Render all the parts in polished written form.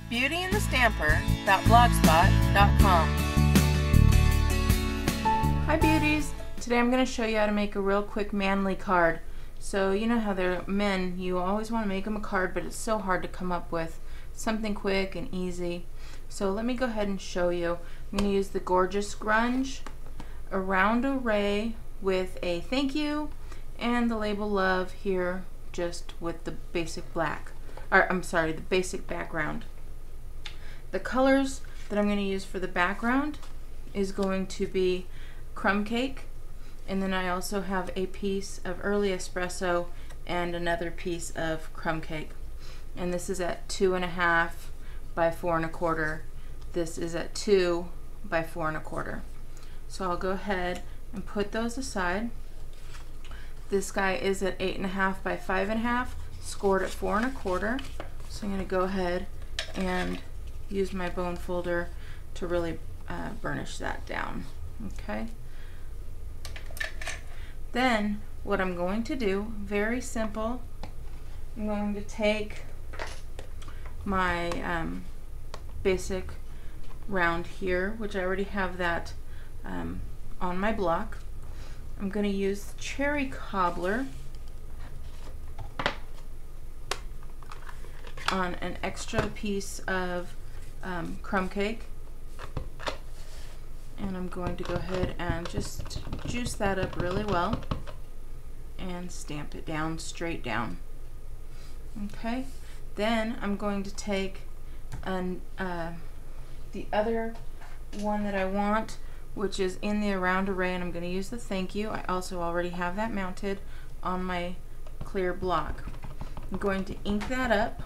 BeautyandtheStamper.blogspot.com. Hi beauties! Today I'm going to show you how to make a real quick manly card. So you know how they're men, you always want to make them a card, but it's so hard to come up with something quick and easy. So let me go ahead and show you. I'm going to use the Gorgeous Grunge, a round array with a thank you, and the label love here just with the basic black. Or I'm sorry, the basic background. The colors that I'm going to use for the background is going to be crumb cake, and then I also have a piece of early espresso and another piece of crumb cake. And this is at 2.5 by 4 1/4. This is at 2 by 4 1/4. So I'll go ahead and put those aside. This guy is at 8.5 by 5 1/2, scored at 4 1/4. So I'm going to go ahead and use my bone folder to really burnish that down. Okay. Then what I'm going to do, very simple, I'm going to take my basic round here, which I already have that on my block. I'm going to use cherry cobbler on an extra piece of crumb cake, and I'm going to go ahead and just juice that up really well and stamp it down, straight down. Okay, then I'm going to take the other one that I want, which is in the round array, and I'm going to use the thank you. I also already have that mounted on my clear block. I'm going to ink that up,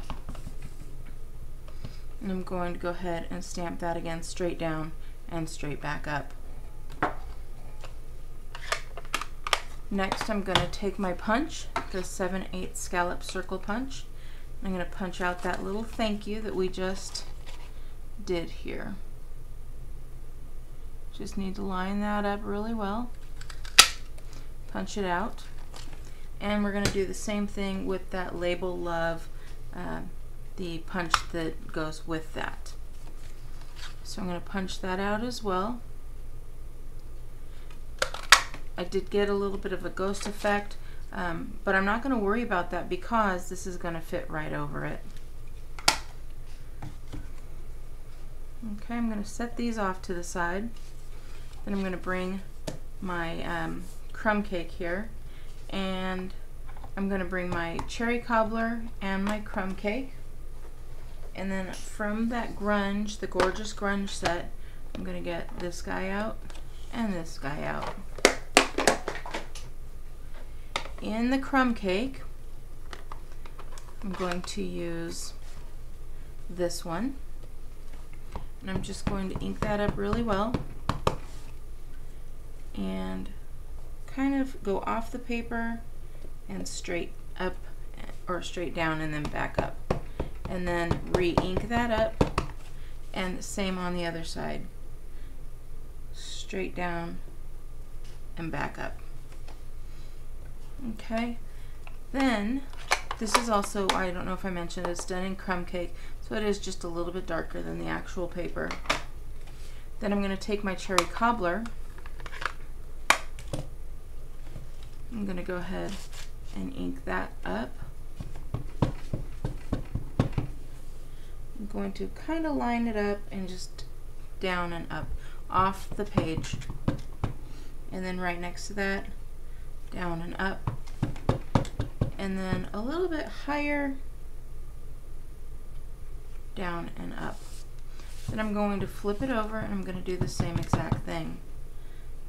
and I'm going to go ahead and stamp that again straight down and straight back up. Next I'm going to take my punch, the 7/8 scallop circle punch. I'm going to punch out that little thank you that we just did here. Just need to line that up really well. Punch it out. And we're going to do the same thing with that label love, the punch that goes with that. So I'm going to punch that out as well. I did get a little bit of a ghost effect, but I'm not going to worry about that because this is going to fit right over it. Okay, I'm going to set these off to the side. Then I'm going to bring my crumb cake here, and I'm going to bring my cherry cobbler and my crumb cake. And then from that grunge, the Gorgeous Grunge set, I'm going to get this guy out and this guy out. In the crumb cake, I'm going to use this one, and I'm just going to ink that up really well and kind of go off the paper and straight up, or straight down and then back up. And then re-ink that up, and the same on the other side, straight down and back up. Okay, then this is also, I don't know if I mentioned, it's done in crumb cake, so it is just a little bit darker than the actual paper. Then I'm going to take my cherry cobbler. I'm going to go ahead and ink that up. I'm going to kind of line it up and just down and up off the page, and then right next to that, down and up, and then a little bit higher, down and up. Then I'm going to flip it over and I'm going to do the same exact thing.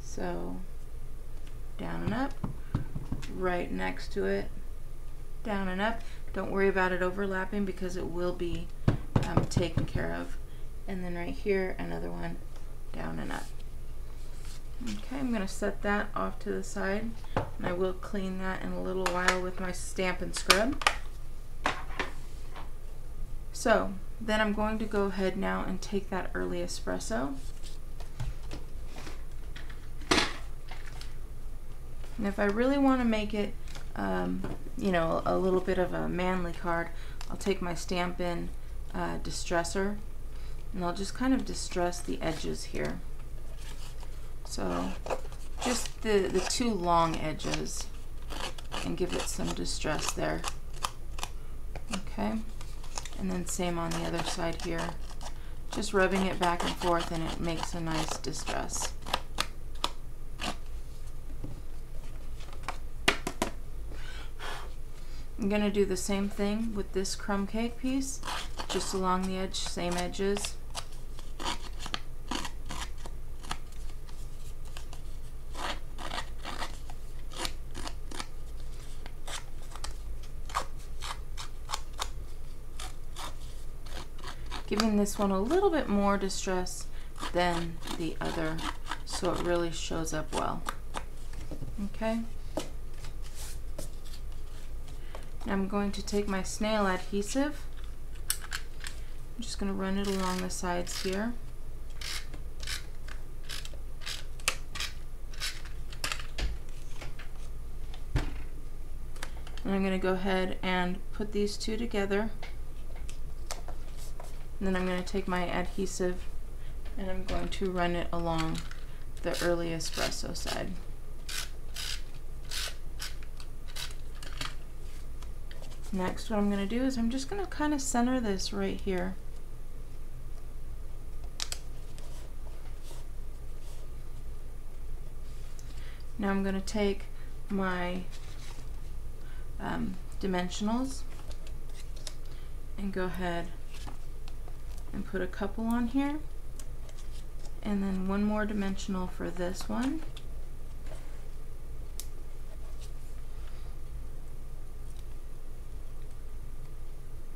So down and up, right next to it, down and up. Don't worry about it overlapping because it will be taken care of. And then right here, another one, down and up. Okay, I'm going to set that off to the side, and I will clean that in a little while with my Stampin' Scrub. So then I'm going to go ahead now and take that early espresso, and if I really want to make it you know, a little bit of a manly card, I'll take my Stampin' distresser, and I'll just kind of distress the edges here. So just the two long edges, and give it some distress there. Okay, and then same on the other side here. Just rubbing it back and forth, and it makes a nice distress. I'm going to do the same thing with this crumb cake piece, just along the edge, same edges. Giving this one a little bit more distress than the other, so it really shows up well. Okay. Now I'm going to take my snail adhesive. I'm just going to run it along the sides here. And I'm going to go ahead and put these two together. And then I'm going to take my adhesive and I'm going to run it along the early espresso side. Next, what I'm going to do is I'm just going to kind of center this right here. Now I'm going to take my dimensionals and go ahead and put a couple on here, and then one more dimensional for this one.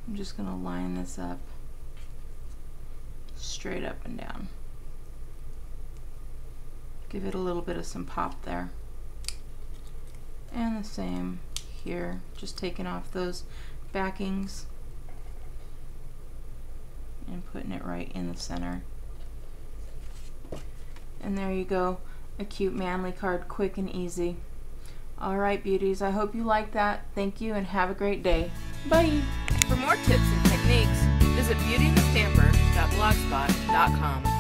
I'm just going to line this up straight up and down. Give it a little bit of some pop there. And the same here, just taking off those backings and putting it right in the center. And there you go, a cute manly card, quick and easy. Alright beauties, I hope you like that. Thank you and have a great day. Bye! For more tips and techniques, visit BeautyandtheStamper.blogspot.com.